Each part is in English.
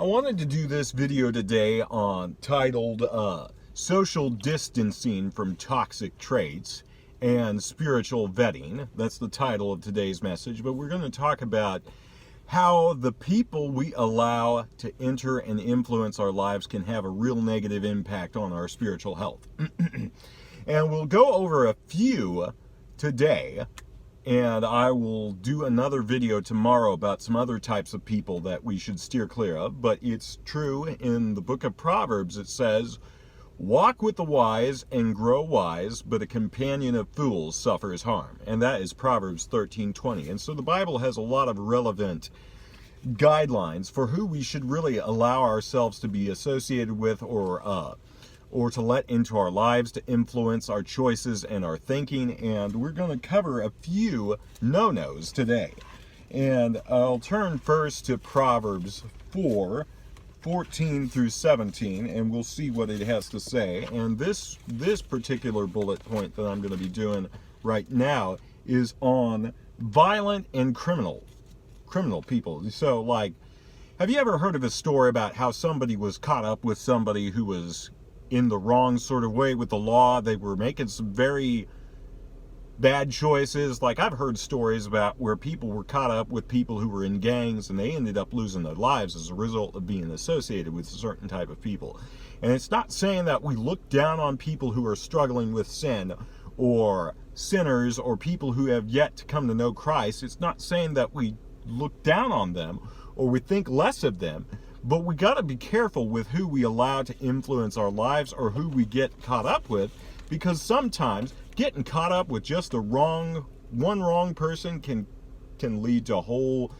I wanted to do this video today on titled Social Distancing from Toxic Traits and Spiritual Vetting. That's the title of today's message, but we're going to talk about how the people we allow to enter and influence our lives can have a real negative impact on our spiritual health. And we'll go over a few today, and I will do another video tomorrow about some other types of people that we should steer clear of. But it's true, in the book of Proverbs it says, walk with the wise and grow wise, but a companion of fools suffers harm. And that is Proverbs 13:20. And so the Bible has a lot of relevant guidelines for who we should really allow ourselves to be associated with, or to let into our lives to influence our choices and our thinking. And we're going to cover a few no-nos today. And I'll turn first to Proverbs 4:14 through 17, and we'll see what it has to say. And this particular bullet point that I'm going to be doing right now is on violent and criminal people. So, like, have you ever heard of a story about how somebody was caught up with somebody who was in the wrong sort of way with the law? They were making some very bad choices. Like, I've heard stories about where people were caught up with people who were in gangs and they ended up losing their lives as a result of being associated with a certain type of people. And it's not saying that we look down on people who are struggling with sin, or sinners, or people who have yet to come to know Christ. It's not saying that we look down on them or we think less of them. But we got to be careful with who we allow to influence our lives, or who we get caught up with, because sometimes getting caught up with just one wrong person can lead to a whole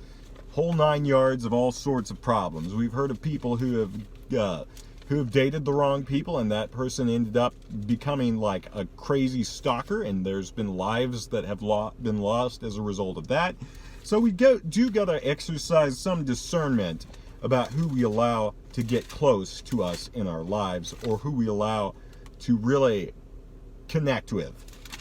9 yards of all sorts of problems. We've heard of people who have dated the wrong people, and that person ended up becoming like a crazy stalker, and there's been lives that have been lost as a result of that. So we got to exercise some discernment about who we allow to get close to us in our lives, or who we allow to really connect with.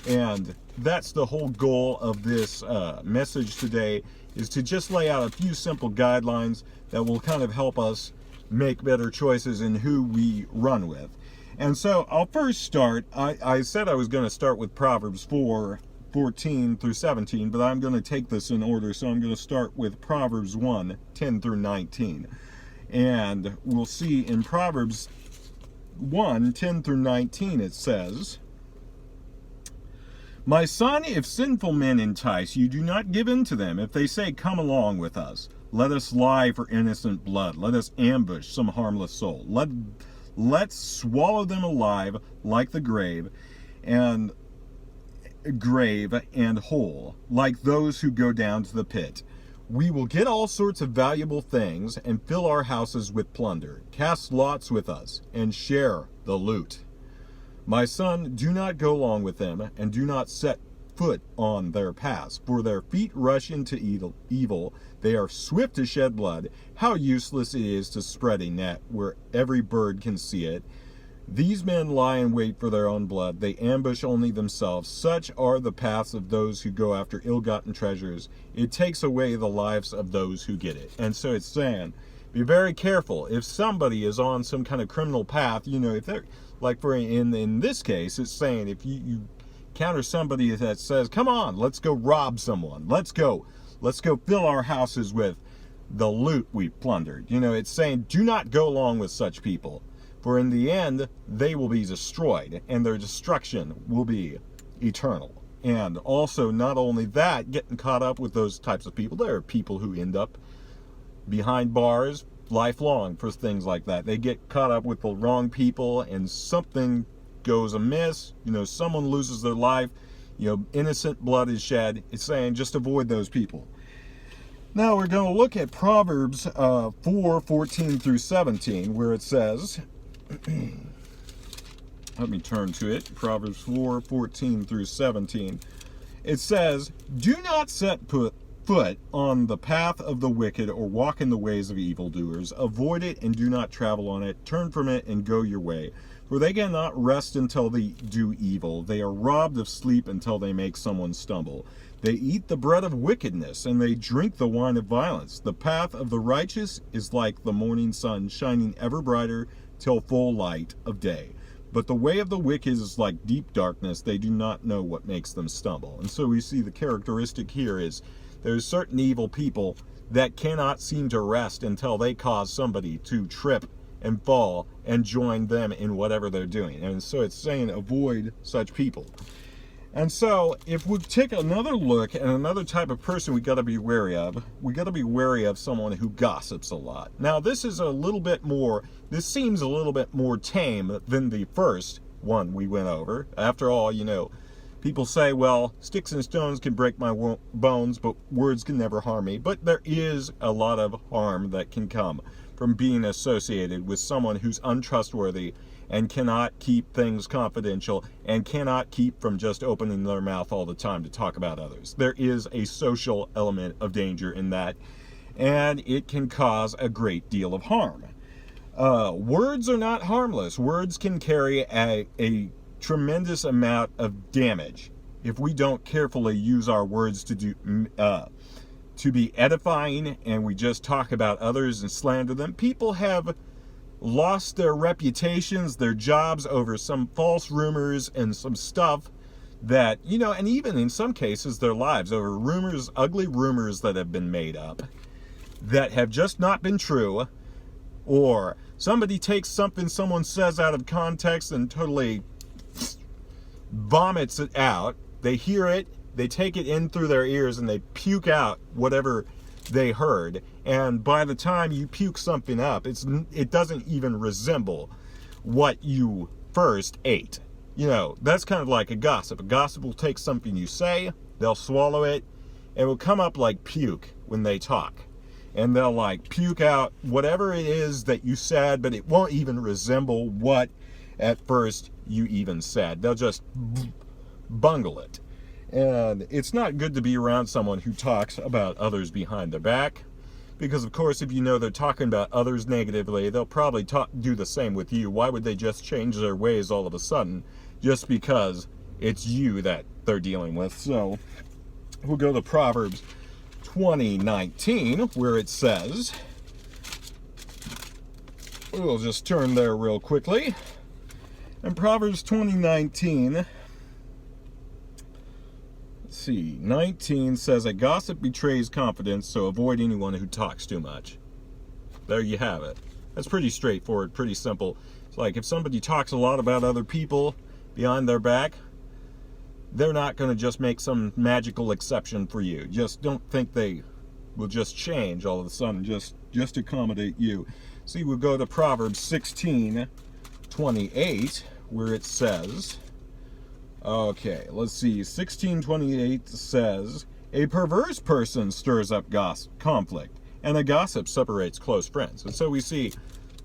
And that's the whole goal of this message today, is to just lay out a few simple guidelines that will kind of help us make better choices in who we run with. And so I'll first start, I said I was going to start with Proverbs 4:14 through 17, but I'm going to take this in order. So I'm going to start with Proverbs 1:10 through 19. And we'll see in Proverbs 1:10 through 19, it says, my son, if sinful men entice you, do not give in to them. If they say, come along with us, let us lie for innocent blood. Let us ambush some harmless soul. Let's swallow them alive like the grave and whole, like those who go down to the pit. We will get all sorts of valuable things and fill our houses with plunder. Cast lots with us and share the loot. My son, do not go along with them, and do not set foot on their paths, for their feet rush into evil. They are swift to shed blood. How useless it is to spread a net where every bird can see it. These men lie in wait for their own blood. They ambush only themselves. Such are the paths of those who go after ill-gotten treasures. It takes away the lives of those who get it. And so it's saying, be very careful. If somebody is on some kind of criminal path, if they're, like in this case, it's saying if you encounter somebody that says, come on, let's go rob someone. Let's go fill our houses with the loot we plundered. It's saying, do not go along with such people. For in the end, they will be destroyed, and their destruction will be eternal. And also, not only that, getting caught up with those types of people, there are people who end up behind bars lifelong for things like that. They get caught up with the wrong people, and something goes amiss. Someone loses their life. Innocent blood is shed. It's saying just avoid those people. Now we're going to look at Proverbs 4:14 through 17, where it says, let me turn to it, Proverbs 4:14 through 17. It says, do not set foot on the path of the wicked, or walk in the ways of evildoers. Avoid it and do not travel on it. Turn from it and go your way. For they cannot rest until they do evil. They are robbed of sleep until they make someone stumble. They eat the bread of wickedness, and they drink the wine of violence. The path of the righteous is like the morning sun, shining ever brighter till full light of day. But the way of the wicked is like deep darkness. They do not know what makes them stumble. And so we see the characteristic here is there's certain evil people that cannot seem to rest until they cause somebody to trip and fall and join them in whatever they're doing. And so it's saying avoid such people. And so if we take another look at another type of person we got to be wary of, we got to be wary of someone who gossips a lot. Now this seems a little bit more tame than the first one we went over. After all, people say, well, sticks and stones can break my bones, but words can never harm me. But there is a lot of harm that can come from being associated with someone who's untrustworthy and cannot keep things confidential and cannot keep from just opening their mouth all the time to talk about others. There is a social element of danger in that, and it can cause a great deal of harm. Words are not harmless. Words can carry a tremendous amount of damage if we don't carefully use our words to be edifying, and we just talk about others and slander them. People have lost their reputations, their jobs over some false rumors and some stuff that, and even in some cases their lives over rumors, ugly rumors that have been made up that have just not been true, or somebody takes something someone says out of context and totally vomits it out. They hear it, they take it in through their ears, and they puke out whatever they heard, and by the time you puke something up, it doesn't even resemble what you first ate. That's kind of like a gossip. A gossip will take something you say, they'll swallow it, and it will come up like puke when they talk. And they'll like puke out whatever it is that you said, but it won't even resemble what at first you even said. They'll just bungle it. And it's not good to be around someone who talks about others behind their back, because of course if they're talking about others negatively, they'll probably do the same with you. Why would they just change their ways all of a sudden just because it's you that they're dealing with? So we'll go to Proverbs 20:19, where it says, we'll just turn there real quickly. In Proverbs 20:19, 19 says, a gossip betrays confidence, so avoid anyone who talks too much. There you have it. That's pretty straightforward, pretty simple. It's like if somebody talks a lot about other people behind their back, they're not going to just make some magical exception for you. Just don't think they will just change all of a sudden, just accommodate you. See, we'll go to Proverbs 16:28, where it says, okay, let's see. 16:28 says, a perverse person stirs up conflict, and a gossip separates close friends. And so we see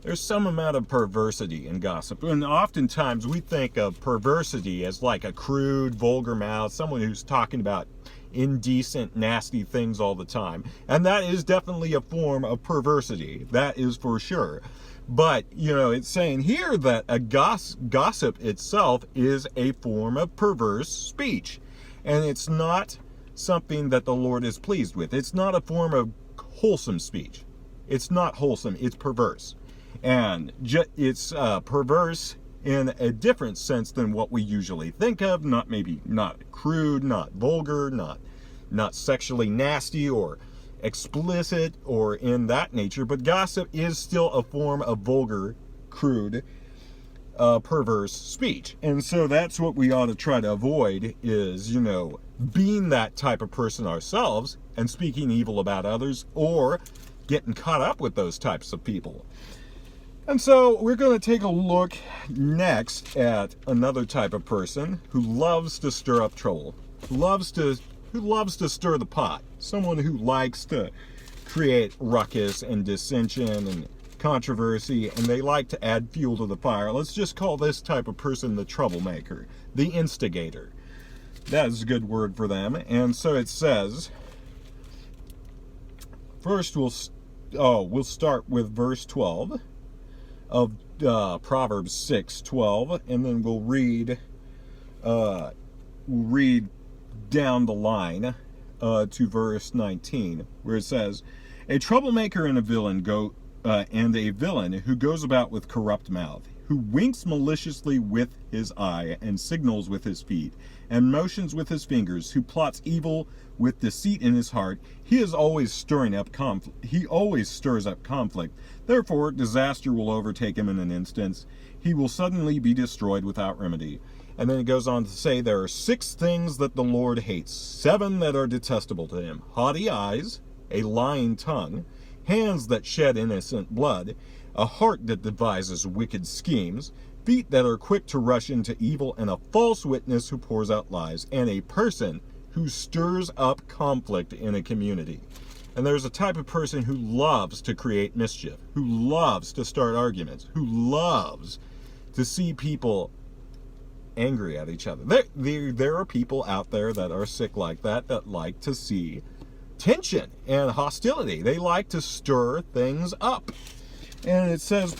there's some amount of perversity in gossip. And oftentimes we think of perversity as like a crude, vulgar mouth, someone who's talking about indecent, nasty things all the time. And that is definitely a form of perversity. That is for sure. But, it's saying here that a gossip itself is a form of perverse speech. And it's not something that the Lord is pleased with. It's not a form of wholesome speech. It's not wholesome. It's perverse. And it's perverse in a different sense than what we usually think of. Not crude, not vulgar, not sexually nasty or explicit or in that nature, but gossip is still a form of vulgar, crude, perverse speech. And so that's what we ought to try to avoid is, being that type of person ourselves and speaking evil about others or getting caught up with those types of people. And so we're going to take a look next at another type of person who loves to stir up trouble, who loves to stir the pot, someone who likes to create ruckus and dissension and controversy, and they like to add fuel to the fire. Let's just call this type of person the troublemaker, the instigator. That is a good word for them. And so it says, first we'll start with verse 12 of Proverbs 6:12, and then we'll read down the line to verse 19, where it says, "A troublemaker and a villain who goes about with corrupt mouth, who winks maliciously with his eye and signals with his feet and motions with his fingers, who plots evil with deceit in his heart. He is always stirring up conflict. He always stirs up conflict. Therefore, disaster will overtake him in an instant. He will suddenly be destroyed without remedy." And then it goes on to say there are 6 things that the Lord hates, 7 that are detestable to him: haughty eyes, a lying tongue, hands that shed innocent blood, a heart that devises wicked schemes, feet that are quick to rush into evil, and a false witness who pours out lies, and a person who stirs up conflict in a community. And there's a type of person who loves to create mischief, who loves to start arguments, who loves to see people angry at each other. There are people out there that are sick like that like to see tension and hostility. They like to stir things up. And it says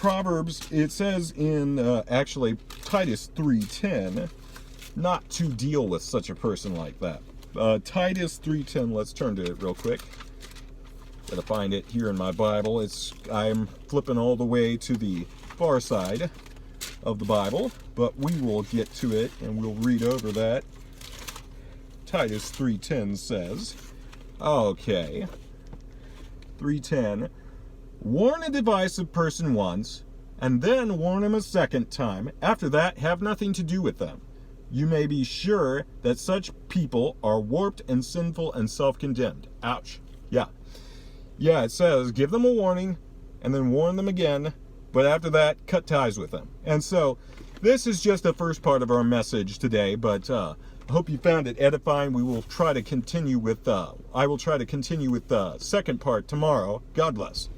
in actually Titus 3:10 not to deal with such a person like that. Titus 3:10, let's turn to it real quick. Gotta find it here in my Bible. I'm flipping all the way to the far side of the Bible, but we will get to it and we'll read over that. Titus 3:10 says, okay, 3:10, "Warn a divisive person once, and then warn him a second time. After that, have nothing to do with them. You may be sure that such people are warped and sinful and self-condemned." Ouch. Yeah, it says, give them a warning, and then warn them again, but after that, cut ties with them. And so, this is just the first part of our message today, but I hope you found it edifying. I will try to continue with the second part tomorrow. God bless.